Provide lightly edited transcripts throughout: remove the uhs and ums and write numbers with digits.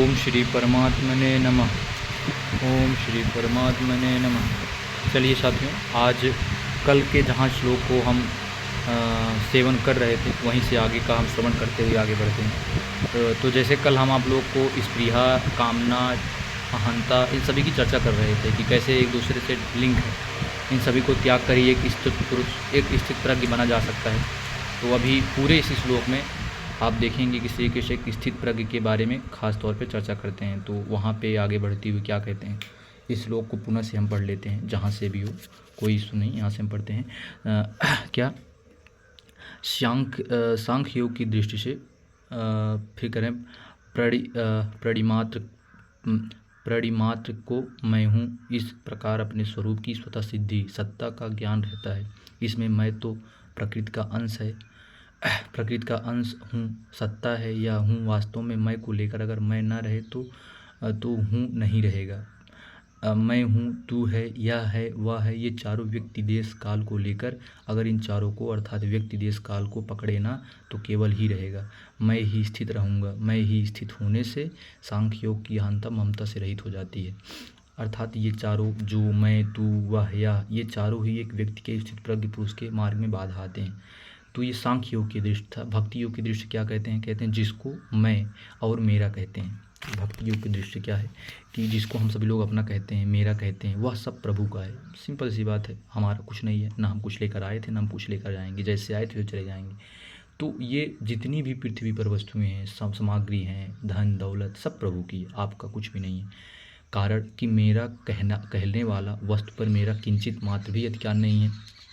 ओम श्री परमात्मने नमः। ओम श्री परमात्मने नमः। चलिए साथियों, आज कल के जहाँ श्लोक को हम सेवन कर रहे थे वहीं से आगे का हम श्रवण करते हुए आगे बढ़ते हैं। तो जैसे कल हम आप लोग को स्पृहा, कामना, अहंता, इन सभी की चर्चा कर रहे थे कि कैसे एक दूसरे से लिंक है। इन सभी को त्याग कर ही एक स्थित पुरुष, एक स्थित प्रज्ञ बना जा सकता है। तो अभी पूरे इसी श्लोक में आप देखेंगे कि श्री कृष्ण एक स्थित प्रज्ञ के बारे में खास तौर पे चर्चा करते हैं। तो वहाँ पे आगे बढ़ती हुई क्या कहते हैं, इस श्लोक को पुनः से हम पढ़ लेते हैं, जहाँ से भी हो, कोई इशू नहीं। यहाँ से हम पढ़ते हैं क्या सांख्य योग की दृष्टि से फिर करें प्रणिमात्र को मैं हूँ, इस प्रकार अपने स्वरूप की स्वतः सिद्धि सत्ता का ज्ञान रहता है। इसमें मैं तो प्रकृति का अंश है, प्रकृति का अंश हूँ, सत्ता है या हूँ। वास्तव में मैं को लेकर अगर मैं ना रहे तो हूँ नहीं रहेगा। मैं हूँ, तू है, यह है, वह है, ये चारों व्यक्ति देश काल को लेकर अगर इन चारों को अर्थात व्यक्ति देश काल को पकड़े ना तो केवल ही रहेगा। मैं ही स्थित रहूँगा। मैं ही स्थित होने से सांख्य योग की अहंता ममता से रहित हो जाती है। अर्थात ये चारों जो मैं, तू, वह, यह, ये चारों ही एक व्यक्ति के स्थित प्रज्ञ पुरुष के मार्ग में बाधा आते हैं। तो ये सांख्य योग की दृष्टि था। भक्ति योग की दृष्टि क्या कहते हैं? कहते हैं जिसको मैं और मेरा कहते हैं। भक्ति योग की दृष्टि क्या है कि जिसको हम सभी लोग अपना कहते हैं, मेरा कहते हैं, वह सब प्रभु का है। सिंपल सी बात है, हमारा कुछ नहीं है, ना हम कुछ लेकर आए थे, ना हम कुछ लेकर जाएंगे। जैसे आए थे चले जाएंगे। तो ये जितनी भी पृथ्वी पर वस्तुएं हैं, सब सामग्री हैं, धन दौलत, सब प्रभु की है, आपका कुछ भी नहीं है। कारण कि मेरा कहने वाला वस्तु पर मेरा किंचित मात्र भी अधिकार नहीं है,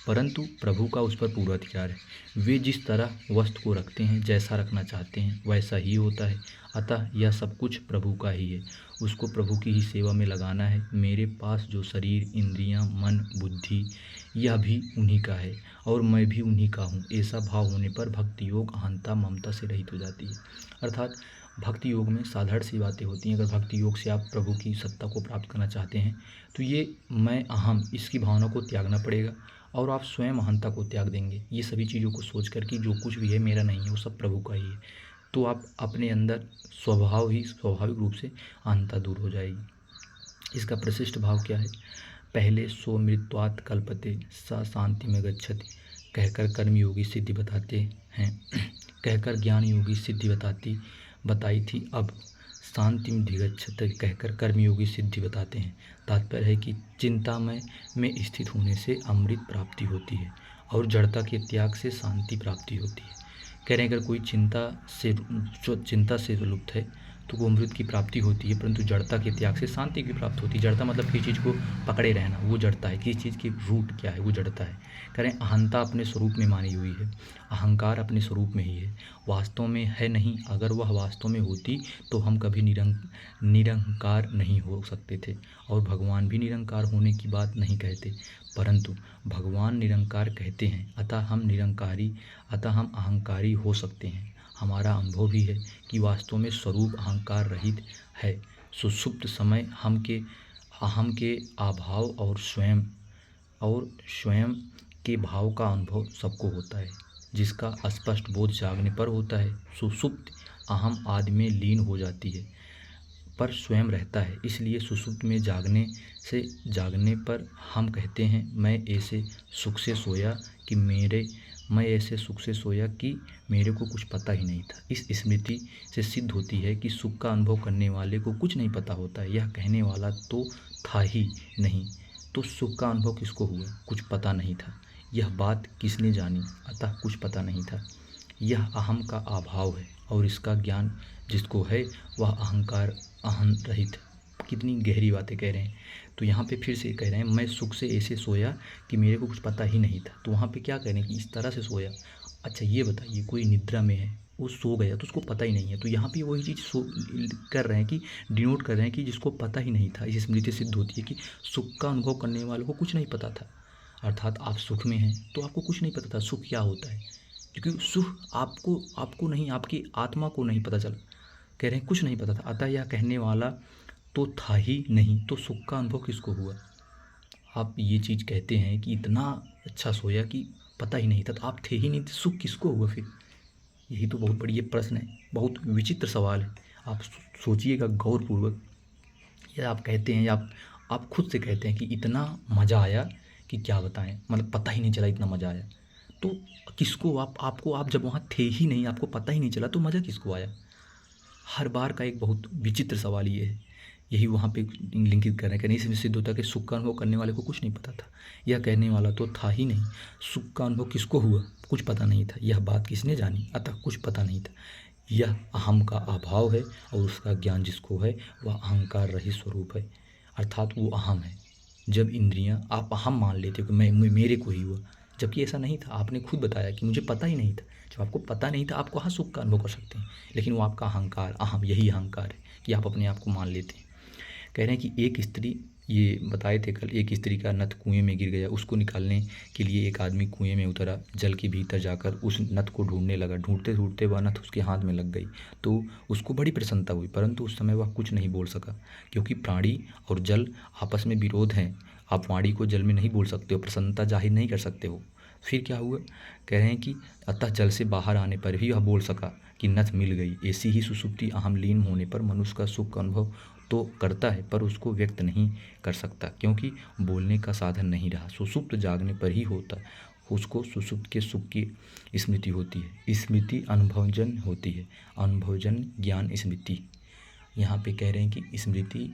परंतु प्रभु का उस पर पूरा अधिकार है। वे जिस तरह वस्तु को रखते हैं, जैसा रखना चाहते हैं वैसा ही होता है। अतः यह सब कुछ प्रभु का ही है, उसको प्रभु की ही सेवा में लगाना है। मेरे पास जो शरीर, इंद्रियां, मन, बुद्धि, यह भी उन्हीं का है और मैं भी उन्हीं का हूँ। ऐसा भाव होने पर भक्ति योग अहंता ममता से रहित हो जाती है। अर्थात भक्ति योग में साधारण सी बातें होती हैं। अगर भक्ति योग से आप प्रभु की सत्ता को प्राप्त करना चाहते हैं तो ये मैं, अहम, इसकी भावना को त्यागना पड़ेगा और आप स्वयं अहंता को त्याग देंगे। ये सभी चीज़ों को सोच कर कि जो कुछ भी है मेरा नहीं है, वो सब प्रभु का ही है। तो आप अपने अंदर स्वाभाविक रूप से अहंता दूर हो जाएगी। इसका प्रशिष्ट भाव क्या है? पहले सो मृत्वात् कल्पते सा शांति में गच्छति, कहकर कर्मयोगी सिद्धि बताते हैं, कहकर ज्ञान योगी सिद्धि बताई थी। अब शांति में धिगच्छत कहकर कर्मयोगी सिद्धि बताते हैं। तात्पर्य है कि चिंतामय में स्थित होने से अमृत प्राप्ति होती है और जड़ता के त्याग से शांति प्राप्ति होती है। कह रहे हैं अगर कोई चिंता से लुप्त है तो वो अमृत की प्राप्ति होती है, परंतु जड़ता के त्याग से शांति की प्राप्ति होती है। जड़ता मतलब किसी चीज़ को पकड़े रहना, वो जड़ता है। किसी चीज़ की रूट क्या है? वो जड़ता है। कह रहे हैं अहंता अपने स्वरूप में मानी हुई है, अहंकार अपने स्वरूप में ही है, वास्तव में है नहीं। अगर वह वास्तव में होती तो हम कभी निरंकार नहीं हो सकते थे और भगवान भी निरंकार होने की बात नहीं कहते, परंतु भगवान निरंकार कहते हैं। अतः हम अहंकारी हो सकते हैं। हमारा अनुभव भी है कि वास्तव में स्वरूप अहंकार रहित है। सुषुप्त समय अहम के अभाव और स्वयं के भाव का अनुभव सबको होता है, जिसका स्पष्ट बोध जागने पर होता है। सुषुप्त अहम आदि में लीन हो जाती है पर स्वयं रहता है। इसलिए सुषुप्त में जागने पर हम कहते हैं मैं ऐसे सुख से सोया कि मेरे को कुछ पता ही नहीं था। इस स्मृति से सिद्ध होती है कि सुख का अनुभव करने वाले को कुछ नहीं पता होता है। यह कहने वाला तो था ही नहीं, तो सुख का अनुभव किसको हुआ? कुछ पता नहीं था। यह बात किसने जानी? अतः कुछ पता नहीं था। यह अहम का अभाव है और इसका ज्ञान जिसको है वह अहंकार अहं रहित। कितनी गहरी बातें कह रहे हैं। तो यहाँ पे फिर से कह रहे हैं मैं सुख से ऐसे सोया कि मेरे को कुछ पता ही नहीं था। तो वहाँ पे क्या कह रहे हैं कि इस तरह से सोया। अच्छा ये बताइए, कोई निद्रा में है, वो सो गया तो उसको पता ही नहीं है। तो यहाँ पे वही चीज़ कर रहे हैं कि डिनोट कर रहे हैं कि जिसको पता ही नहीं था। इस स्मृति सिद्ध होती है कि सुख का अनुभव करने वालों को कुछ नहीं पता था। अर्थात आप सुख में हैं तो आपको कुछ नहीं पता था सुख क्या होता है, क्योंकि सुख आपको नहीं, आपकी आत्मा को नहीं पता चला। कह रहे हैं कुछ नहीं पता था। अतः यह कहने वाला तो था ही नहीं, तो सुख का अनुभव किसको हुआ? आप ये चीज़ कहते हैं कि इतना अच्छा सोया कि पता ही नहीं था, तो आप थे ही नहीं, तो सुख किसको हुआ फिर? यही तो बहुत बड़ी ये प्रश्न है, बहुत विचित्र सवाल है। आप सोचिएगा गौरपूर्वक। या आप कहते हैं, या आप खुद से कहते हैं कि इतना मज़ा आया कि क्या बताएं, मतलब पता ही नहीं चला इतना मज़ा आया। तो किसको आप जब वहाँ थे ही नहीं, आपको पता ही नहीं चला, तो मज़ा किसको आया? हर बार का एक बहुत विचित्र सवाल ये है। यही वहाँ पे लिंकित कर रहे हैं, इसमें सिद्ध होता है कि सुख का अनुभव करने वाले को कुछ नहीं पता था। यह कहने वाला तो था ही नहीं। सुख का अनुभव किसको हुआ? कुछ पता नहीं था। यह बात किसने जानी? अतः कुछ पता नहीं था। यह अहम का अभाव है, और उसका ज्ञान जिसको है वह अहंकार रहित स्वरूप है, अर्थात वो अहम है। जब इंद्रियां, आप अहम मान लेते हो कि मेरे को ही हुआ, जबकि ऐसा नहीं था। आपने खुद बताया कि मुझे पता ही नहीं था। जब आपको पता नहीं था, आप कहाँ सुख का अनुभव कर सकते हैं? लेकिन वो आपका अहंकार, अहम, यही अहंकार है कि आप अपने आप को मान लेते हैं। कह रहे हैं कि एक स्त्री, ये बताए थे कल, एक स्त्री का नथ कुएं में गिर गया। उसको निकालने के लिए एक आदमी कुएं में उतरा, जल के भीतर जाकर उस नथ को ढूंढने लगा। ढूंढते ढूंढते वह नथ उसके हाथ में लग गई, तो उसको बड़ी प्रसन्नता हुई, परंतु उस समय वह कुछ नहीं बोल सका, क्योंकि प्राणी और जल आपस में विरोध हैं। आप वाणी को जल में नहीं बोल सकते हो, प्रसन्नता जाहिर नहीं कर सकते हो। फिर क्या हुआ? कह रहे हैं कि अतः जल से बाहर आने पर ही वह बोल सका कि नथ मिल गई। ऐसी ही सुसुप्ति अहम लीन होने पर मनुष्य का सुख का अनुभव तो करता है, पर उसको व्यक्त नहीं कर सकता, क्योंकि बोलने का साधन नहीं रहा। सुसुप्त जागने पर ही होता, उसको सुसुप्त के सुख की स्मृति होती है। स्मृति अनुभवजन होती है, अनुभवजन ज्ञान स्मृति। यहाँ पे कह रहे हैं कि स्मृति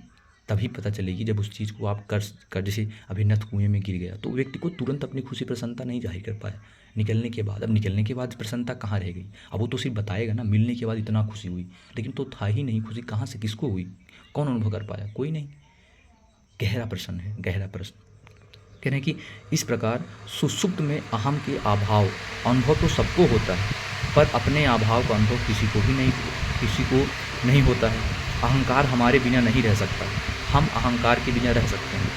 तभी पता चलेगी जब उस चीज़ को आप कर जैसे अभी नथ कुएं में गिर गया, तो व्यक्ति को तुरंत अपनी खुशी प्रसन्नता नहीं जाहिर कर पाया। निकलने के बाद, अब निकलने के बाद प्रसन्नता कहाँ रह गई? अब वो तो सिर्फ बताएगा ना, मिलने के बाद इतना खुशी हुई, लेकिन तो था ही नहीं खुशी। कहाँ से, किसको हुई? कौन अनुभव कर पाया? कोई नहीं। गहरा प्रश्न है, गहरा प्रश्न। कह रहे हैं कि इस प्रकार सुसुप्त में अहम के अभाव अनुभव तो सबको होता है, पर अपने अभाव का अनुभव किसी को नहीं होता है। अहंकार हमारे बिना नहीं रह सकता, हम अहंकार के बिना रह सकते हैं।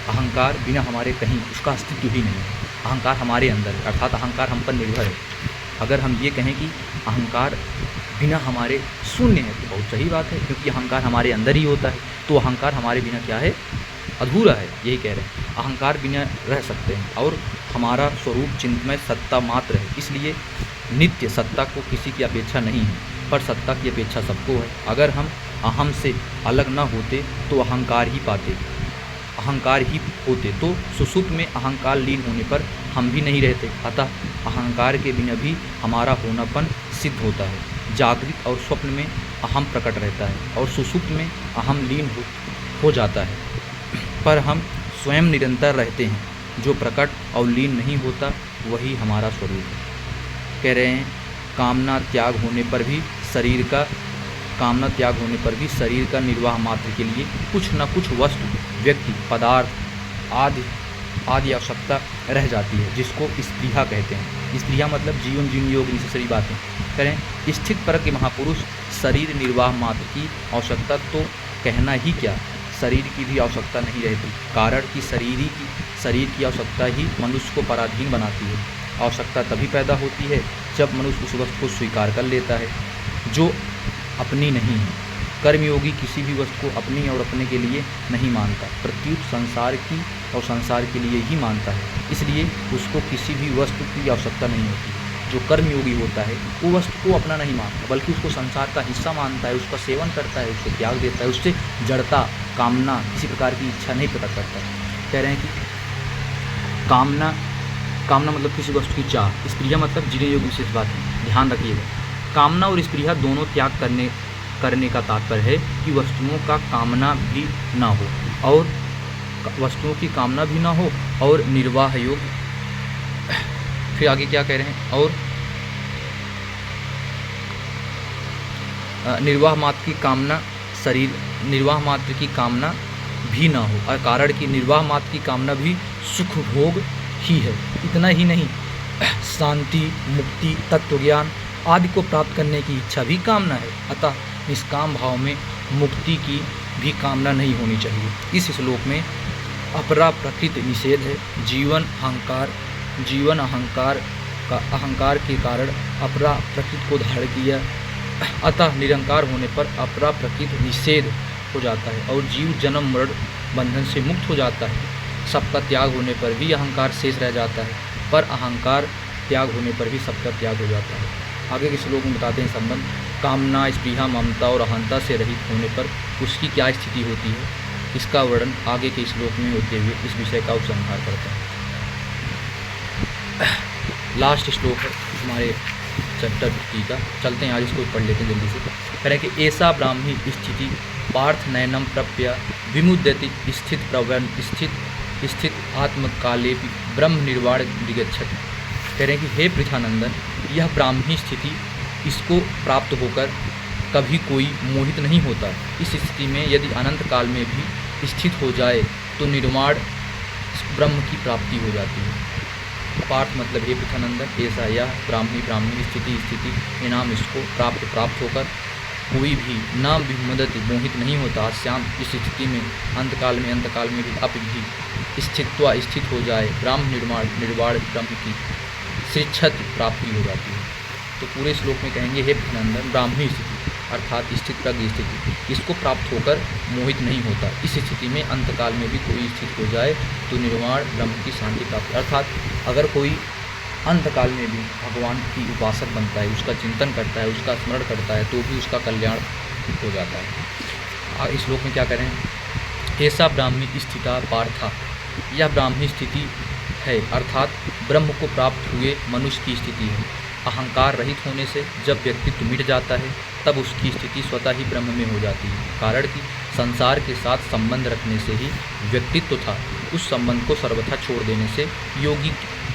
अहंकार बिना हमारे कहीं, उसका अस्तित्व ही नहीं है। अहंकार हमारे अंदर है, अर्थात अहंकार हम पर निर्भर है। अगर हम ये कहें कि अहंकार बिना हमारे शून्य है, तो बहुत सही बात है, क्योंकि अहंकार हमारे अंदर ही होता है। तो अहंकार हमारे बिना क्या है? अधूरा है, यही कह रहे हैं। अहंकार बिना रह सकते हैं, और हमारा स्वरूप चिन्मय सत्ता मात्र है, इसलिए नित्य सत्ता को किसी की अपेक्षा नहीं है, पर सत्ता की अपेक्षा सबको है। अगर हम अहम से अलग न होते तो अहंकार ही पाते, अहंकार ही होते, तो सुसुप्त में अहंकार लीन होने पर हम भी नहीं रहते। अतः अहंकार के बिना भी हमारा होनापन सिद्ध होता है। जागृत और स्वप्न में अहम प्रकट रहता है, और सुसुप्त में अहम लीन हो जाता है, पर हम स्वयं निरंतर रहते हैं। जो प्रकट और लीन नहीं होता वही हमारा स्वरूप है। कह रहे हैं कामना त्याग होने पर भी शरीर का निर्वाह मात्र के लिए कुछ न कुछ वस्तु, व्यक्ति, पदार्थ आदि आवश्यकता रह जाती है, जिसको स्पृहा कहते हैं। स्पृहा मतलब जीवन जीवन योग से सारी बातें। करें स्थित पर के महापुरुष शरीर निर्वाह मात्र की आवश्यकता तो कहना ही क्या, शरीर की भी आवश्यकता नहीं रहती, कारण कि शरीर की आवश्यकता ही मनुष्य को पराधीन बनाती है। आवश्यकता तभी पैदा होती है जब मनुष्य उस वस्तु को स्वीकार कर लेता है जो अपनी नहीं है। कर्मयोगी किसी भी वस्तु को अपनी और अपने के लिए नहीं मानता, प्रत्युत संसार की और संसार के लिए ही मानता है, इसलिए उसको किसी भी वस्तु की आवश्यकता नहीं होती। जो कर्मयोगी होता है वो वस्तु को अपना नहीं मानता, बल्कि उसको संसार का हिस्सा मानता है, उसका सेवन करता है, उसको त्याग देता है, उससे जड़ता, कामना, किसी प्रकार की इच्छा नहीं प्रकट करता है। कह रहे हैं कि कामना मतलब किसी वस्तु की चाह, स्पृहा मतलब जीने योग्य विशेष बात है, ध्यान रखिएगा। कामना और स्पृहा दोनों त्याग करने का तात्पर्य है कि वस्तुओं का कामना भी ना हो, और वस्तुओं की कामना भी ना हो, और निर्वाह योग। फिर आगे क्या कह रहे हैं, और निर्वाह मात्र की कामना भी ना हो, और कारण कि निर्वाह मात्र की कामना भी सुख भोग ही है। इतना ही नहीं, शांति, मुक्ति, तत्वज्ञान आदि को प्राप्त करने की इच्छा भी कामना है। अतः निष्काम भाव में मुक्ति की भी कामना नहीं होनी चाहिए। इस श्लोक में अपरा प्रकृति निषेध है। जीवन अहंकार के कारण अपरा प्रकृति को धारण किया, अतः निरंकार होने पर अपरा प्रकृति निषेध हो जाता है, और जीव जन्म मरण बंधन से मुक्त हो जाता है। सबका त्याग होने पर भी अहंकार शेष रह जाता है, पर अहंकार त्याग होने पर भी सबका त्याग हो जाता है। आगे के श्लोक में बताते हैं संबंध। कामना, स्पृहा, ममता और अहंता से रहित होने पर उसकी क्या स्थिति होती है, इसका वर्णन आगे के श्लोक में होते हुए इस विषय का उपसंहार करते हैं। लास्ट श्लोक है हमारे चैप्टर 50 का। चलते हैं आज इसको पढ़ लेते हैं जल्दी से। कह रहे हैं कि ऐसा ब्राह्मी स्थिति पार्थ नयनम प्रप्य विमुद्यति स्थित आत्मकाले ब्रह्म निर्वाण विगच्छति। कह रहे हैं कि हे पृथानंदन, यह ब्राह्मी स्थिति इसको प्राप्त होकर कभी कोई मोहित नहीं होता। इस स्थिति में यदि अनंत काल में भी स्थित हो जाए तो निर्वाण ब्रह्म की प्राप्ति हो जाती है। पार्थ मतलब हे पृथानंदन, ऐसा यह ब्राह्मी स्थिति इनाम इसको प्राप्त होकर कोई भी न विमदति मोहित नहीं होता। श्याम इस स्थिति में अंतकाल में भी अप भी स्थित हो जाए ब्राह्म निर्वाण ब्रह्म की श्रीक्षति प्राप्ति हो जाती है। तो पूरे श्लोक में कहेंगे हे पृथानंदन, ब्राह्मी स्थिति अर्थात स्थित प्रज्ञ स्थिति इसको प्राप्त होकर मोहित नहीं होता। इस स्थिति में अंतकाल में भी कोई स्थित हो जाए तो निर्वाण ब्रह्म की शांति प्राप्त, अर्थात अगर कोई अंतकाल में भी भगवान की उपासक बनता है, उसका चिंतन करता है, उसका स्मरण करता है, तो भी उसका कल्याण हो जाता है। इस श्लोक में क्या करें, ऐसा ब्राह्मी स्थिता पार्था, यह ब्राह्मी स्थिति है अर्थात ब्रह्म को प्राप्त हुए मनुष्य की स्थिति है। अहंकार रहित होने से जब व्यक्तित्व मिट जाता है तब उसकी स्थिति स्वतः ही ब्रह्म में हो जाती है। कारण कि संसार के साथ संबंध रखने से ही व्यक्तित्व था, उस संबंध को सर्वथा छोड़ देने से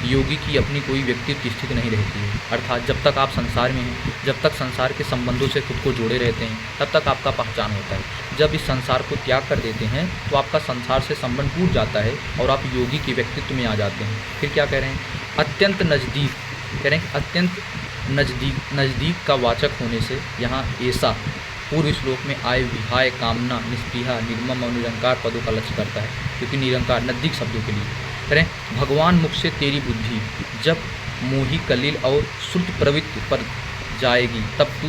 योगी की अपनी कोई व्यक्तित्व स्थिति नहीं रहती है। अर्थात जब तक आप संसार में हैं, जब तक संसार के संबंधों से खुद को जोड़े रहते हैं, तब तक आपका पहचान होता है। जब इस संसार को त्याग कर देते हैं तो आपका संसार से संबंध टूट जाता है और आप योगी के व्यक्तित्व में आ जाते हैं। फिर क्या कह रहे हैं, अत्यंत नज़दीक, कह रहे हैं अत्यंत नज़दीक का वाचक होने से यहाँ ऐसा पूर्व श्लोक में आय, विहाय, कामना, निष्पृहा, निर्मम और निरंकार पदों का लक्ष्य करता है, क्योंकि निरंकार नज़दीक शब्दों के लिए करें। भगवान मुख से तेरी बुद्धि जब मोही कलिल और श्रुत प्रवृत्ति पर जाएगी तब तू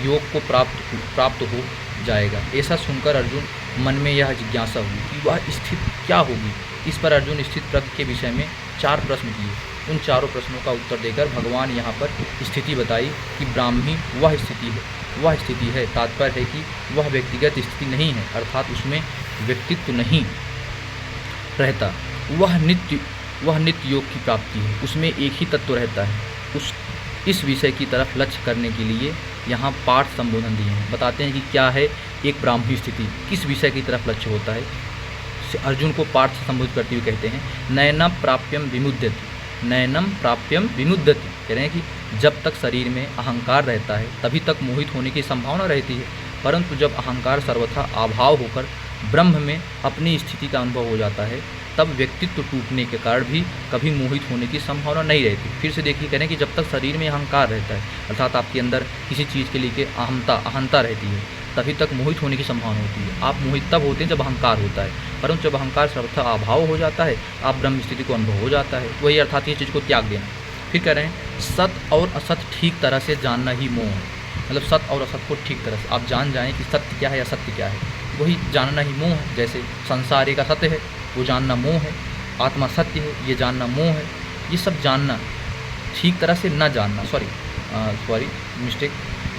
योग को प्राप्त हो जाएगा। ऐसा सुनकर अर्जुन मन में यह जिज्ञासा हुई कि वह स्थिति क्या होगी। इस पर अर्जुन स्थित प्रज्ञ के विषय में 4 प्रश्न किए। उन चारों प्रश्नों का उत्तर देकर भगवान यहाँ पर स्थिति बताई कि ब्राह्मी वह स्थिति है। तात्पर्य है कि वह व्यक्तिगत स्थिति नहीं है, अर्थात उसमें व्यक्तित्व नहीं रहता। वह नित्य योग की प्राप्ति है, उसमें एक ही तत्व रहता है। इस विषय की तरफ लक्ष्य करने के लिए यहाँ पाठ संबोधन दिए हैं। बताते हैं कि क्या है एक ब्राह्मी स्थिति, किस विषय की तरफ लक्ष्य होता है। अर्जुन को पाठ से संबोधित करते हुए कहते हैं नयनम प्राप्यम विमुद्यति। कह रहे हैं कि जब तक शरीर में अहंकार रहता है तभी तक मोहित होने की संभावना रहती है, परंतु जब अहंकार सर्वथा अभाव होकर ब्रह्म में अपनी स्थिति का अनुभव हो जाता है तब व्यक्तित्व टूटने के कारण भी कभी मोहित होने की संभावना नहीं रहती। फिर से देखिए, कह रहे हैं कि जब तक शरीर में अहंकार रहता है अर्थात आपके अंदर किसी चीज़ के लिए अहंता रहती है तभी तक मोहित होने की संभावना होती है। आप मोहित तब होते हैं जब अहंकार होता है, परंतु जब अहंकार सर्वथा अभाव हो जाता है आप ब्रह्म स्थिति को अनुभव हो जाता है। वही अर्थात ये चीज़ को त्याग देना। फिर कह रहे हैं सत्य और असत ठीक तरह से जानना ही मोह है। मतलब सत्य और असत्य को ठीक तरह से आप जान जाएं कि सत्य क्या है, असत्य क्या है, वही जानना ही मोह है। जैसे संसार एक असत्य है, वो जानना मोह है। आत्मा सत्य है, ये जानना मोह है। ये सब जानना ठीक तरह से न जानना, सॉरी मिस्टेक,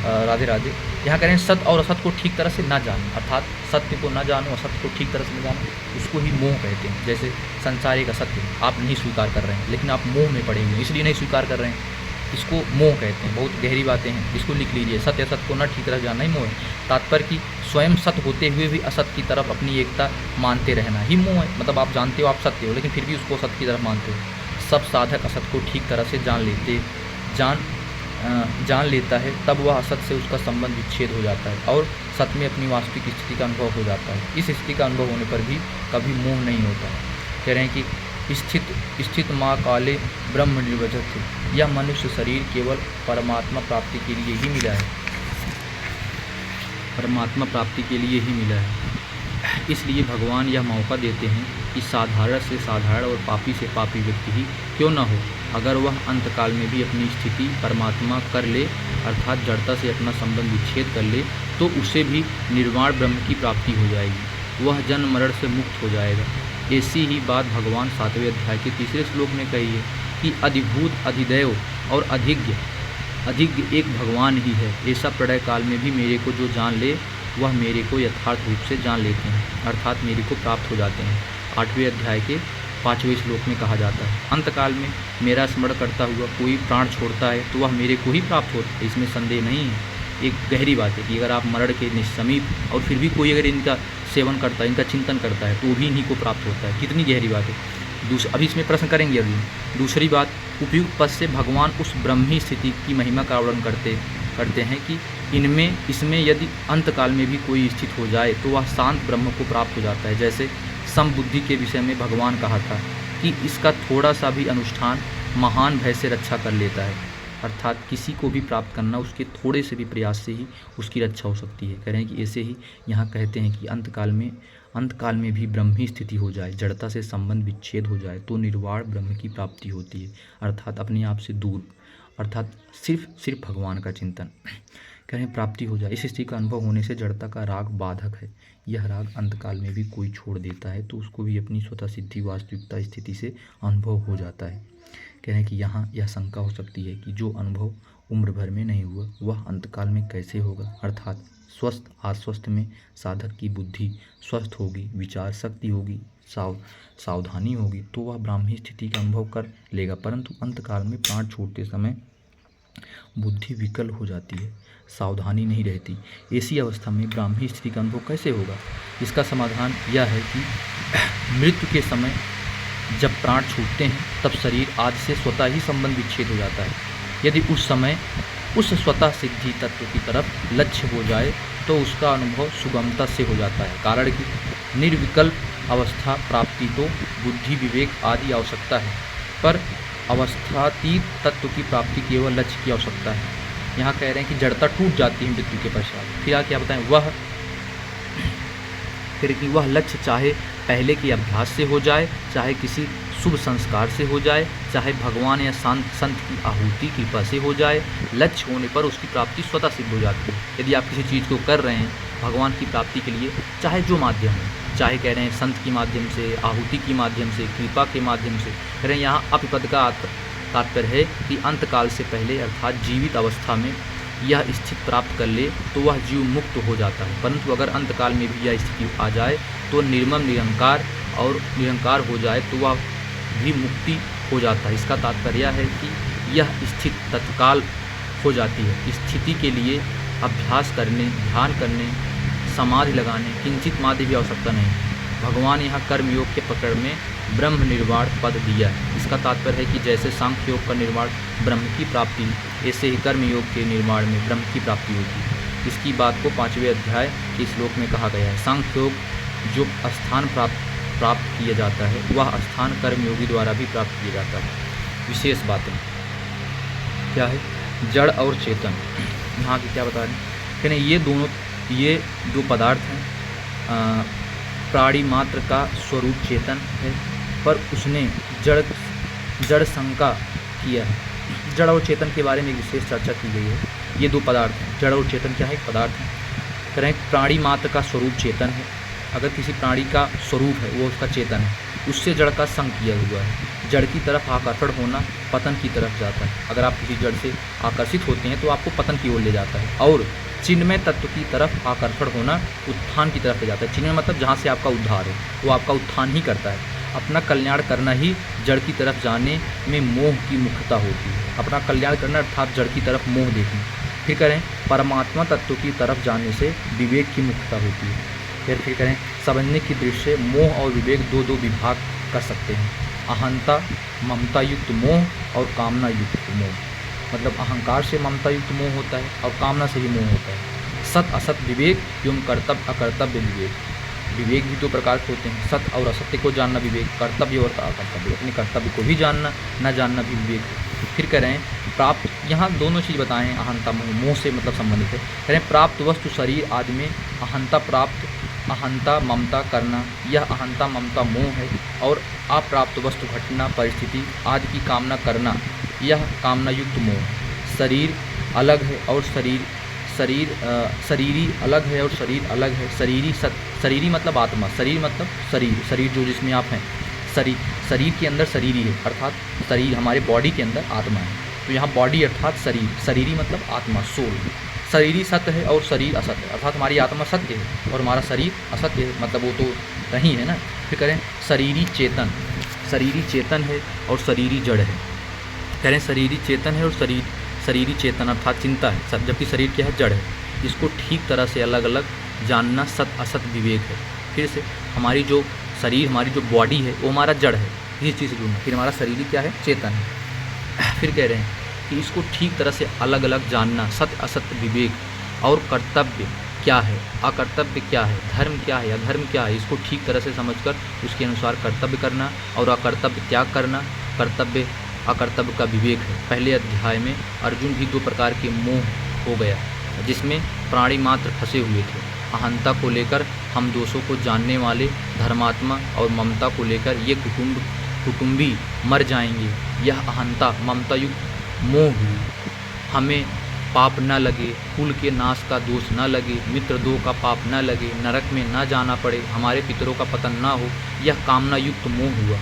राधे राधे। यहाँ कह रहे हैं सत्य और असत्य को ठीक तरह से ना जानो, अर्थात सत्य को ना जानो, असत्य को ठीक तरह से न जानो, उसको ही मोह कहते हैं। जैसे संसार एक असत्य है, आप नहीं स्वीकार कर रहे हैं, लेकिन आप मोह में पड़े हुए हैं इसलिए नहीं स्वीकार कर रहे हैं, इसको मोह कहते हैं। बहुत गहरी बातें हैं, इसको लिख लीजिए। सत्य असत्य को ना ठीक तरह जानना ही मोह है। तात्पर्य कि स्वयं सत्य होते हुए भी असत्य की तरफ अपनी एकता मानते रहना ही मोह है। मतलब आप जानते हो आप सत्य हो, लेकिन फिर भी उसको सत्य की तरफ मानते हो। सब साधक असत्य को ठीक तरह से जान लेता है, तब वह असत से उसका संबंध विच्छेद हो जाता है और सत्य में अपनी वास्तविक स्थिति का अनुभव हो जाता है। इस स्थिति का अनुभव होने पर भी कभी मोह नहीं होता। कह रहे हैं कि स्थित माँ काले ब्रह्म निर्वचत, यह मनुष्य शरीर केवल परमात्मा प्राप्ति के लिए ही मिला है, परमात्मा प्राप्ति के लिए ही मिला है। इसलिए भगवान यह मौका देते हैं कि साधारण से साधारण और पापी से पापी व्यक्ति ही क्यों न हो, अगर वह अंतकाल में भी अपनी स्थिति परमात्मा कर ले, अर्थात जड़ता से अपना संबंध विच्छेद कर ले, तो उसे भी निर्वाण ब्रह्म की प्राप्ति हो जाएगी, वह जन्म मरण से मुक्त हो जाएगा। ऐसी ही बात भगवान 7वें अध्याय के 3 श्लोक में कही है कि अधिभूत, अधिदैव और अधिज्ञ अधिक एक भगवान ही है। ऐसा प्रलय काल में भी मेरे को जो जान ले वह मेरे को यथार्थ रूप से जान लेते हैं, अर्थात मेरे को प्राप्त हो जाते हैं। 8वें अध्याय के 5वें श्लोक में कहा जाता है, अंतकाल में मेरा स्मरण करता हुआ कोई प्राण छोड़ता है तो वह मेरे को ही प्राप्त होता है, इसमें संदेह नहीं है। एक गहरी बात है कि अगर आप मरण के निसमीप और फिर भी कोई अगर इनका सेवन करता है, इनका चिंतन करता है, तो भी इन्हीं को प्राप्त होता है। कितनी गहरी बात है। अभी इसमें प्रश्न करेंगे अभी। दूसरी बात, उपयुक्त पद से भगवान उस ब्रह्मी स्थिति की महिमा का वर्णन करते हैं कि इसमें यदि अंतकाल में भी कोई स्थित हो जाए तो वह शांत ब्रह्म को प्राप्त हो जाता है। जैसे समबुद्धि के विषय में भगवान कहा था कि इसका थोड़ा सा भी अनुष्ठान महान भय से रक्षा कर लेता है, अर्थात किसी को भी प्राप्त करना उसके थोड़े से भी प्रयास से ही उसकी रक्षा हो सकती है। कह रहे हैं कि ऐसे ही यहाँ कहते हैं कि अंतकाल में भी ब्रह्मी स्थिति हो जाए, जड़ता से संबंध विच्छेद हो जाए तो निर्वाण ब्रह्म की प्राप्ति होती है, अर्थात अपने आप से दूर, अर्थात सिर्फ भगवान का चिंतन। कह रहे हैं प्राप्ति हो जाए। इस स्थिति का अनुभव होने से जड़ता का राग बाधक है। यह राग अंतकाल में भी कोई छोड़ देता है तो उसको भी अपनी स्वतः सिद्धि वास्तविकता स्थिति से अनुभव हो जाता है। कह रहे हैं कि यहाँ यह शंका हो सकती है कि जो अनुभव उम्र भर में नहीं हुआ वह अंतकाल में कैसे होगा, अर्थात स्वस्थ आश्वस्त में साधक की बुद्धि स्वस्थ होगी, विचार शक्ति होगी, सावधानी होगी तो वह ब्राह्मी स्थिति का अनुभव कर लेगा, परंतु अंतकाल में प्राण छोड़ते समय बुद्धि विकल हो जाती है, सावधानी नहीं रहती। ऐसी अवस्था में ब्राह्मी स्थिति का अनुभव कैसे होगा? इसका समाधान यह है कि मृत्यु के समय जब प्राण छूटते हैं तब शरीर आदि से स्वतः ही संबंध विच्छेद हो जाता है। यदि उस समय उस स्वतः सिद्धि तत्व की तरफ लक्ष्य हो जाए तो उसका अनुभव सुगमता से हो जाता है। कारण कि निर्विकल्प अवस्था प्राप्ति तो बुद्धि विवेक आदि आवश्यकता है, पर अवस्थातीत तत्व की प्राप्ति केवल लक्ष्य की आवश्यकता है। यहाँ कह रहे हैं कि जड़ता टूट जाती है मृत्यु के पश्चात। फिर क्या बताएं, वह लक्ष्य चाहे पहले के अभ्यास से हो जाए, चाहे किसी शुभ संस्कार से हो जाए, चाहे भगवान या संत की आहुति कृपा से हो जाए, लक्ष्य होने पर उसकी प्राप्ति स्वतः सिद्ध हो जाती है। यदि आप किसी चीज़ को कर रहे हैं भगवान की प्राप्ति के लिए, चाहे जो माध्यम है, चाहे कह रहे हैं संत के माध्यम से, आहुति के माध्यम से, कृपा के माध्यम से, कह रहे हैं यहाँ अपिपद का तात्पर्य है कि अंतकाल से पहले अर्थात जीवित अवस्था में यह स्थिति प्राप्त कर ले तो वह जीव मुक्त हो जाता है। परंतु अगर अंतकाल में भी यह स्थिति आ जाए तो निर्मम निरंकार हो जाए तो वह भी मुक्ति हो जाता है। इसका तात्पर्य है कि यह स्थिति तत्काल हो जाती है। स्थिति के लिए अभ्यास करने, ध्यान करने, समाधि लगाने, किंचित मादि भी आवश्यकता नहीं। भगवान यहाँ कर्मयोग के पकड़ में ब्रह्म निर्वाण पद दिया है। इसका तात्पर्य है कि जैसे सांख्य योग का निर्माण ब्रह्म की प्राप्ति, ऐसे ही कर्मयोग के निर्माण में ब्रह्म की प्राप्ति होती है। इसकी बात को 5वें अध्याय के श्लोक में कहा गया है। सांख्य योग जो स्थान प्राप्त किया जाता है वह स्थान कर्मयोगी द्वारा भी प्राप्त किया जाता है। विशेष बातें क्या है? जड़ और चेतन। यहाँ की क्या बता रहे हैं? कहने ये दो पदार्थ हैं। प्राणी मात्र का स्वरूप चेतन है, पर उसने जड़ शंका किया है। जड़ और चेतन के बारे में विशेष चर्चा की गई है। ये दो पदार्थ हैं। जड़ और चेतन क्या है? एक पदार्थ है। करें प्राणी मात्र का स्वरूप चेतन है। अगर किसी प्राणी का स्वरूप है वो उसका चेतन है, उससे जड़ का संग किया हुआ है। जड़ की तरफ आकर्षण होना पतन की तरफ जाता है। अगर आप किसी जड़ से आकर्षित होते हैं तो आपको पतन की ओर ले जाता है, और चिन्मय तत्व की तरफ आकर्षण होना उत्थान की तरफ ले जाता है। चिन्मय मतलब जहाँ से आपका उद्धार है, वो आपका उत्थान ही करता है। अपना कल्याण करना ही जड़ की तरफ जाने में मोह की मुख्यता होती है। अपना कल्याण करना अर्थात जड़ की तरफ मोह देखना। फिर करें परमात्मा तत्व की तरफ जाने से विवेक की मुख्यता होती है। फिर करें समझने की दृष्टि से मोह और विवेक दो विभाग कर सकते हैं। अहंता ममता युक्त मोह और कामना युक्त मोह। मतलब अहंकार से ममता युक्त मोह होता है और कामना से भी मोह होता है। सत असत विवेक एवं कर्तव्य अकर्तव्य विवेक। विवेक भी दो प्रकार के होते हैं। सत्य और असत्य को जानना विवेक, कर्तव्य और अकर्तव्य, अपने कर्तव्य को भी जानना, न जानना भी विवेक। फिर कह रहे हैं प्राप्त, यहाँ दोनों चीज़ बताएं। अहंता मोह से मतलब संबंधित है। कह रहे हैं प्राप्त वस्तु शरीर आदि में अहंता ममता करना, यह अहंता ममता मोह है। और अप्राप्त वस्तु घटना परिस्थिति आदि की कामना करना, यह कामना युक्त मोह। शरीर अलग है और शरीरी अलग है और शरीर अलग है। शरीरी मतलब आत्मा, शरीर मतलब शरीर जो जिसमें आप हैं। शरीर के अंदर शरीरी है, अर्थात शरीर हमारे बॉडी के अंदर आत्मा है। तो यहाँ बॉडी अर्थात शरीर, शरीरी मतलब आत्मा, सोल। शरीरी सत्य है और शरीर असत्य है, अर्थात हमारी आत्मा सत्य है और हमारा शरीर असत्य है, मतलब वो तो नहीं है ना। फिर करें शरीरी चेतन, शरीरी चेतन है और शरीरी जड़ है। करें शरीरी चेतन है और शरीरी चेतन अर्थात चिंता है, जबकि शरीर क्या है, जड़ है। इसको ठीक तरह से अलग अलग जानना सत्य असत्य विवेक है। फिर से हमारी जो शरीर, हमारी जो बॉडी है वो हमारा जड़ है, इसी चीज़ से जुड़ना। फिर हमारा शरीर क्या है, चेतन है। फिर कह रहे हैं कि इसको ठीक तरह से अलग अलग जानना सत्य असत्य विवेक। और कर्तव्य क्या है, अकर्तव्य क्या है, धर्म क्या है, अधर्म क्या है, इसको ठीक तरह से समझकर उसके अनुसार कर्तव्य करना और अकर्तव्य त्याग करना, कर्तव्य अकर्तव्य का विवेक है। पहले अध्याय में अर्जुन भी 2 प्रकार के मोह हो गया, जिसमें प्राणी मात्र फंसे हुए थे। अहंता को लेकर हम दोषों को जानने वाले धर्मात्मा और ममता को लेकर ये कुटुंबी मर जाएंगे। यह अहंता ममता युक्त मोह हुई। हमें पाप न लगे, कुल के नाश का दोष न लगे, मित्र दो का पाप न लगे, नरक में न जाना पड़े, हमारे पितरों का पतन न हो, यह कामना युक्त मोह हुआ।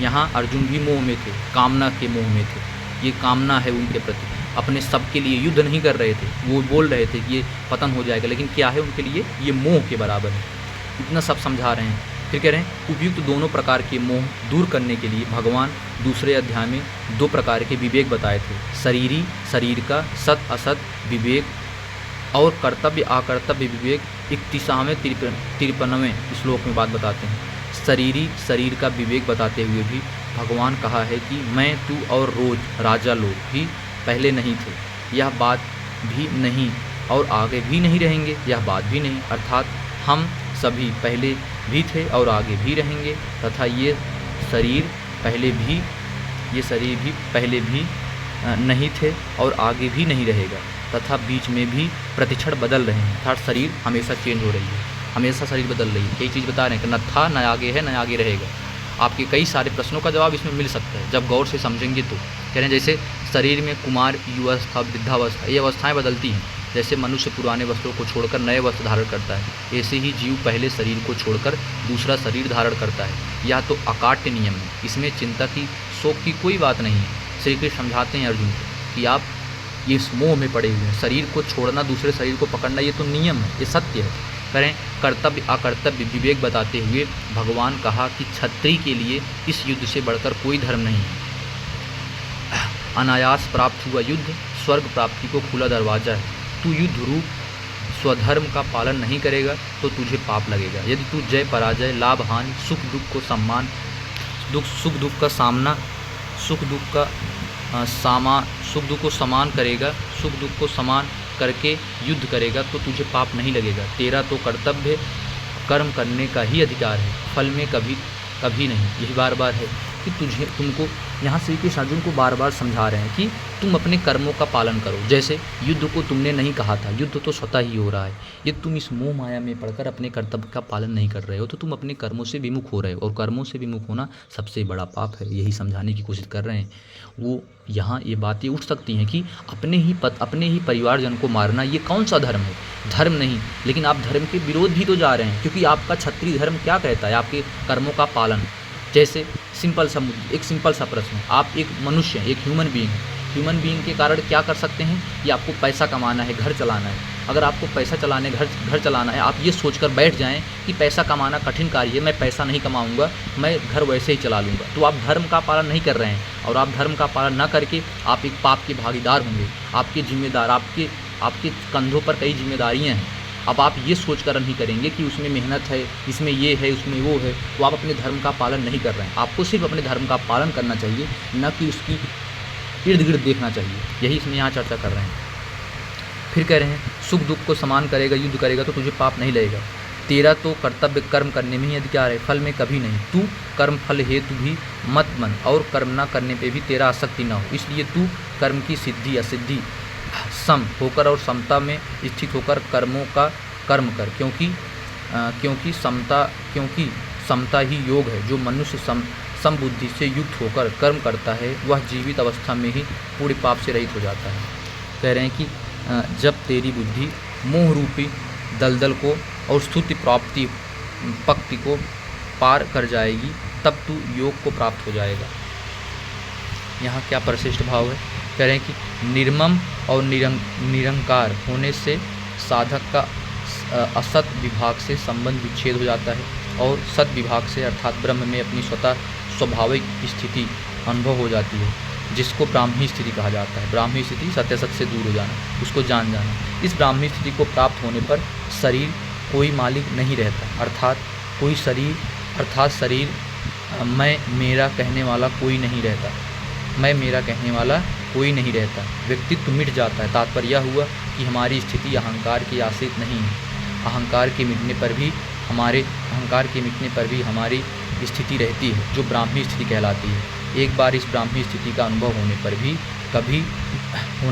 यहाँ अर्जुन भी मोह में थे, कामना के मोह में थे। ये कामना है उनके प्रति, अपने सब के लिए युद्ध नहीं कर रहे थे, वो बोल रहे थे कि ये पतन हो जाएगा, लेकिन क्या है उनके लिए, ये मोह के बराबर है। इतना सब समझा रहे हैं। फिर कह रहे हैं उपयुक्त दोनों प्रकार के मोह दूर करने के लिए भगवान दूसरे अध्याय में 2 प्रकार के विवेक बताए थे। शरीरी, शरीर का सत असत विवेक, और कर्तव्य अकर्तव्य विवेक 31वें 53वें श्लोक में बात बताते हैं। शरीरी शरीर का विवेक बताते हुए भी भगवान कहा है कि मैं, तू और रोज राजा लोग भी पहले नहीं थे, यह बात भी नहीं और आगे भी नहीं रहेंगे, यह बात भी नहीं, अर्थात हम सभी पहले भी थे और आगे भी रहेंगे, तथा ये शरीर भी पहले भी नहीं थे और आगे भी नहीं रहेगा, तथा बीच में भी प्रतिक्षण बदल रहे हैं, अर्थात शरीर हमेशा चेंज हो रही है, हमेशा शरीर बदल रही है। कई चीज़ बता रहे हैं कि न था, न आगे है, न आगे रहेगा। आपके कई सारे प्रश्नों का जवाब इसमें मिल सकता है जब गौर से समझेंगे तो। कह रहे हैं जैसे शरीर में कुमार, युवावस्था, वृद्धावस्था, ये अवस्थाएं बदलती हैं। जैसे मनुष्य पुराने वस्त्रों को छोड़कर नए वस्त्र धारण करता है, ऐसे ही जीव पहले शरीर को छोड़कर दूसरा शरीर धारण करता है। यह तो अकाट्य नियम है, इसमें चिंता की, शोक की कोई बात नहीं है। श्री कृष्ण समझाते हैं अर्जुन को कि आप ये मोह में पड़े हुए हैं, शरीर को छोड़ना, दूसरे शरीर को पकड़ना, ये तो नियम है, ये सत्य है। करें कर्तव्य अकर्तव्य विवेक बताते हुए भगवान कहा कि क्षत्रिय के लिए इस युद्ध से बढ़कर कोई धर्म नहीं है। अनायास प्राप्त हुआ युद्ध स्वर्ग प्राप्ति को खुला दरवाजा है। तू युद्ध रूप स्वधर्म का पालन नहीं करेगा तो तुझे पाप लगेगा। यदि तू जय पराजय, लाभ हानि, सुख दुख को सम्मान, सुख दुख को समान करेगा, सुख दुख को समान करके युद्ध करेगा तो तुझे पाप नहीं लगेगा। तेरा तो कर्तव्य कर्म करने का ही अधिकार है, फल में कभी नहीं। यही बार बार है कि तुमको यहाँ श्री कृष्ण अर्जुन को बार बार समझा रहे हैं कि तुम अपने कर्मों का पालन करो। जैसे युद्ध को तुमने नहीं कहा था, युद्ध तो स्वतः ही हो रहा है। ये तुम इस मोह माया में पड़कर अपने कर्तव्य का पालन नहीं कर रहे हो तो तुम अपने कर्मों से विमुख हो रहे हो, और कर्मों से विमुख होना सबसे बड़ा पाप है। यही समझाने की कोशिश कर रहे हैं वो। यहाँ ये बातें उठ सकती हैं कि अपने ही परिवारजन को मारना ये कौन सा धर्म है? धर्म नहीं, लेकिन आप धर्म के विरोध भी तो जा रहे हैं, क्योंकि आपका क्षत्रिय धर्म क्या कहता है? आपके कर्मों का पालन। जैसे एक सिंपल सा प्रश्न, आप एक मनुष्य हैं, एक ह्यूमन बीइंग है। ह्यूमन बीइंग के कारण क्या कर सकते हैं कि आपको पैसा कमाना है, घर चलाना है। अगर आपको पैसा चलाने घर चलाना है, आप ये सोचकर बैठ जाएं कि पैसा कमाना कठिन कार्य है, मैं पैसा नहीं कमाऊंगा, मैं घर वैसे ही चला लूँगा, तो आप धर्म का पालन नहीं कर रहे हैं। और आप धर्म का पालन न करके आप एक पाप के भागीदार होंगे। आपके कंधों पर कई जिम्मेदारियाँ हैं। अब आप ये सोचकर नहीं करेंगे कि उसमें मेहनत है, इसमें ये है, उसमें वो है, तो आप अपने धर्म का पालन नहीं कर रहे हैं। आपको सिर्फ अपने धर्म का पालन करना चाहिए, न कि उसकी इर्द गिर्द देखना चाहिए। यही इसमें यहाँ चर्चा कर रहे हैं। फिर कह रहे हैं सुख दुख को समान करेगा, युद्ध करेगा तो तुझे पाप नहीं लगेगा। तेरा तो कर्तव्य कर्म करने में ही अधिकार है, फल में कभी नहीं। तू कर्म फल हेतु भी मत मन, और कर्म न करने पे भी तेरा आसक्ति न हो। इसलिए तू कर्म की सिद्धि असिद्धि सम होकर और समता में स्थित होकर कर्मों का कर्म कर, क्योंकि समता ही योग है। जो मनुष्य समबुद्धि से युक्त होकर कर्म करता है वह जीवित अवस्था में ही पूरे पाप से रहित हो जाता है। कह रहे हैं कि जब तेरी बुद्धि मोह रूपी दलदल को और स्तुति प्राप्ति पक्ति को पार कर जाएगी, तब तू योग को प्राप्त हो जाएगा। यहाँ क्या परिशिष्ट भाव है कह रहे हैं कि निर्मम और निरंकार होने से साधक का असत विभाग से संबंध विच्छेद हो जाता है और सत विभाग से अर्थात ब्रह्म में अपनी स्वतः स्वाभाविक स्थिति अनुभव हो जाती है, जिसको ब्राह्मी स्थिति कहा जाता है। ब्राह्मी स्थिति सत्य सत से दूर हो जाना, उसको जान जाना। इस ब्राह्मी स्थिति को प्राप्त होने पर शरीर कोई मालिक नहीं रहता, अर्थात शरीर मैं मेरा कहने वाला कोई नहीं रहता, मैं मेरा कहने वाला कोई नहीं रहता। व्यक्तित्व मिट जाता है। तात्पर्य यह हुआ कि हमारी स्थिति अहंकार की आश्रित नहीं है। अहंकार के मिटने पर भी हमारी स्थिति रहती है, जो ब्राह्मी स्थिति कहलाती है। एक बार इस ब्राह्मी स्थिति का अनुभव होने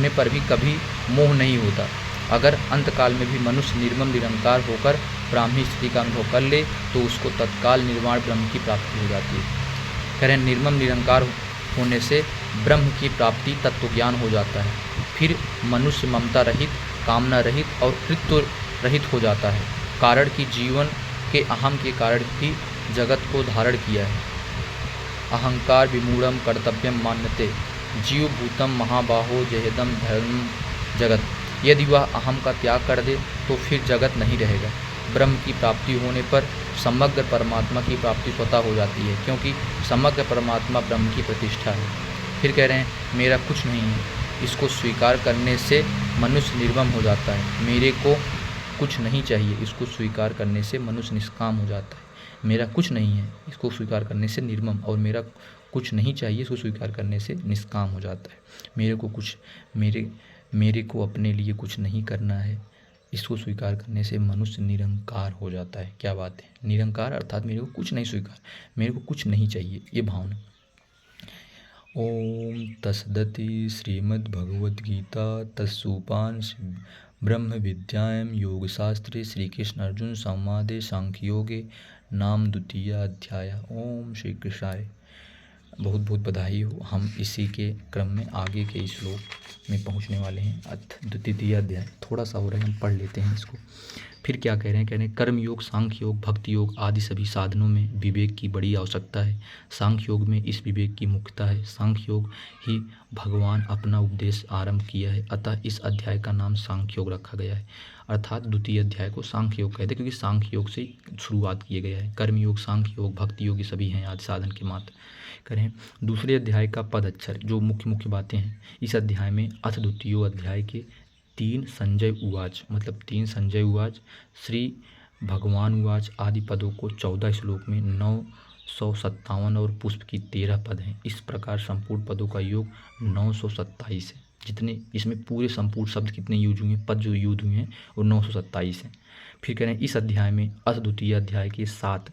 पर भी कभी मोह नहीं होता। अगर अंतकाल में भी मनुष्य निर्मम निरंकार होकर ब्राह्मी स्थिति का अनुभव कर ले तो उसको तत्काल निर्वाण ब्रह्म की प्राप्ति हो जाती है। कह रहे हैं निर्मम निरंकार होने से ब्रह्म की प्राप्ति तत्व ज्ञान हो जाता है। फिर मनुष्य ममता रहित, कामना रहित और कृत्य रहित हो जाता है। कारण कि जीवन के अहम के कारण ही जगत को धारण किया है। अहंकार विमूढ़म कर्तव्यम मान्यते जीव भूतम महाबाहो जहेदम धर्म जगत। यदि वह अहम का त्याग कर दे तो फिर जगत नहीं रहेगा। ब्रह्म की प्राप्ति होने पर समग्र परमात्मा की प्राप्ति स्वतः हो जाती है, क्योंकि समग्र परमात्मा ब्रह्म की प्रतिष्ठा है। फिर कह रहे हैं मेरा कुछ नहीं है, इसको स्वीकार करने से मनुष्य निर्मम हो जाता है। मेरे को कुछ नहीं चाहिए, इसको स्वीकार करने से मनुष्य निष्काम हो जाता है। मेरा कुछ नहीं है, इसको स्वीकार करने से निर्मम, और मेरा कुछ नहीं चाहिए, इसको स्वीकार करने से निष्काम हो जाता है। मेरे को अपने लिए कुछ नहीं करना है, इसको स्वीकार करने से मनुष्य निरंकार हो जाता है। क्या बात है, निरंकार अर्थात मेरे को कुछ नहीं स्वीकार, मेरे को कुछ नहीं चाहिए, ये भावना। ओम तत्सदिति श्रीमद्भगवद्गीता तत्सोपान ब्रह्म विद्यायां योगशास्त्रे श्रीकृष्ण अर्जुन संवादे सांख्ययोगे नाम द्वितीय अध्याय। ओम श्री कृष्णाय। बहुत बहुत बधाई हो। हम इसी के क्रम में आगे के श्लोक में पहुंचने वाले हैं। अथ द्वितीय अध्याय थोड़ा सा हो रहा है, हम पढ़ लेते हैं इसको। फिर क्या कह रहे हैं, कर्म योग, सांख्य योग, भक्ति योग आदि सभी साधनों में विवेक की बड़ी आवश्यकता है। सांख्य योग में इस विवेक की मुख्यता है। सांख्य योग ही भगवान अपना उपदेश आरंभ किया है, अतः इस अध्याय का नाम सांख्य योग रखा गया है। अर्थात द्वितीय अध्याय को सांख्य योग कहते हैं, क्योंकि सांख्य योग से शुरुआत किया गया है। कर्म योग, सांख्य योग, भक्ति योग ये सभी हैं आदि साधन के मात्र। करें दूसरे अध्याय का पद अक्षर, जो मुख्य बातें हैं इस अध्याय में। अथ द्वितीय अध्याय के 3 संजय उवाच, मतलब 3 संजय उवाच, श्री भगवान उवाच आदि पदों को 14 श्लोक में 957 और पुष्प की 13 पद हैं। इस प्रकार संपूर्ण पदों का योग 927 है। जितने इसमें पूरे संपूर्ण शब्द कितने यूज हुए हैं, पद जो यूज हुए हैं वो 927 हैं। फिर कह रहे हैं इस अध्याय में अथ द्वितीय अध्याय के 7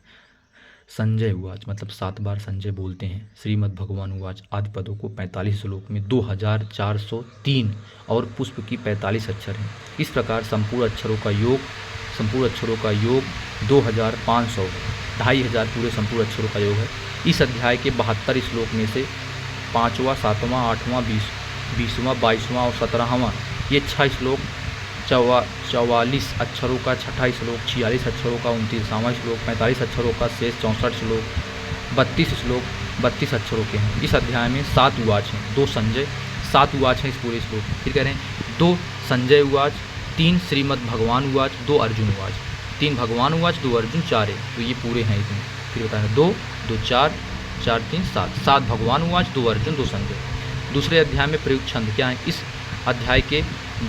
संजय उवाच, मतलब 7 बार संजय बोलते हैं। श्रीमद् भगवान उवाच आदि पदों को 45 श्लोक में 2403 और पुष्प की 45 अक्षर हैं। इस प्रकार संपूर्ण अक्षरों का योग 2500, 2500 पूरे संपूर्ण अक्षरों का योग है। इस अध्याय के 72 श्लोक में से 5वां, 7वां, 8वां, 20वां, 22वां और 17वां ये 6 श्लोक, 44 अक्षरों का 6ठा श्लोक, 46 अक्षरों का 29वां श्लोक, 45 अक्षरों का शेष 64 श्लोक, 32 अक्षरों के हैं। इस अध्याय में 7 उवाच हैं, 2 संजय, 7 उवाच हैं इस पूरे श्लोक में। फिर कह रहे हैं 2 संजय उवाच, 3 श्रीमद् भगवान उवाच, 2 अर्जुन उवाच। 3 भगवान उवाच, 2 अर्जुन, 4 है, तो ये पूरे हैं इसमें। फिर बताया 2, 2, 4, 4, 3, 7 भगवान उवाच, 2 अर्जुन, 2 संजय। दूसरे अध्याय में प्रयुक्त छंद क्या है, इस अध्याय के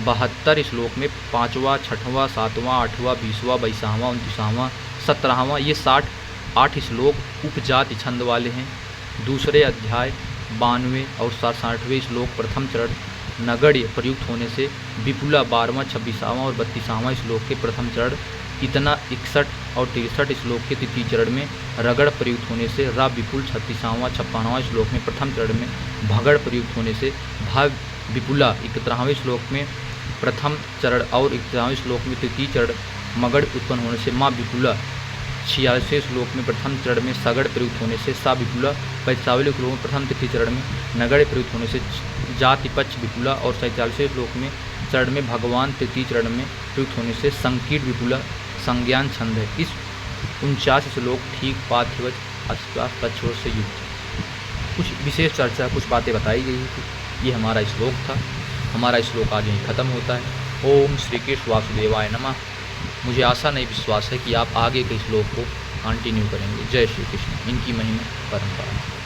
72 श्लोक में 5वां, 6वां, 7वां, 8वां, 20वां, 22वां, 29वां, 17वां ये 8 श्लोक उपजाति छंद वाले हैं। दूसरे अध्याय 92 और 67वें श्लोक प्रथम चरण नगण्य प्रयुक्त होने से विपुला 12वां, 26वां और 32वां श्लोक के प्रथम चरण, इतना 61 और 63 श्लोक के तृतीय चरण में रगड़ प्रयुक्त होने से रा विपुल, 36वां, 56वां श्लोक में प्रथम चरण में भगड़ प्रयुक्त होने से भा विपुला, 71वें श्लोक में प्रथम चरण और 71वें श्लोक में तृतीय चरण मगड़ उत्पन्न होने से माँ विपुला, 46वें श्लोक में प्रथम चरण में सगड़ प्रयुक्त होने से सा विपुला, 45वें श्लोक में प्रथम तृतीय चरण में नगड़ प्रयुक्त होने से जाति पक्ष विपुला और 47वें श्लोक में चरण में भगवान तृतीय चरण में प्रयुक्त होने से संकीर्ण विपुला संज्ञान छंद है। इस 49 श्लोक ठीक पाठ्यवच आसपास पक्षों से युक्त। कुछ विशेष चर्चा, कुछ बातें बताई गई थी ये हमारा श्लोक था। हमारा श्लोक आज यहीं ख़त्म होता है। ओम श्री कृष्ण वासुदेवाय नमः। मुझे आशा नहीं विश्वास है कि आप आगे के श्लोक को कंटिन्यू करेंगे। जय श्री कृष्ण। इनकी महिमा परंपरा।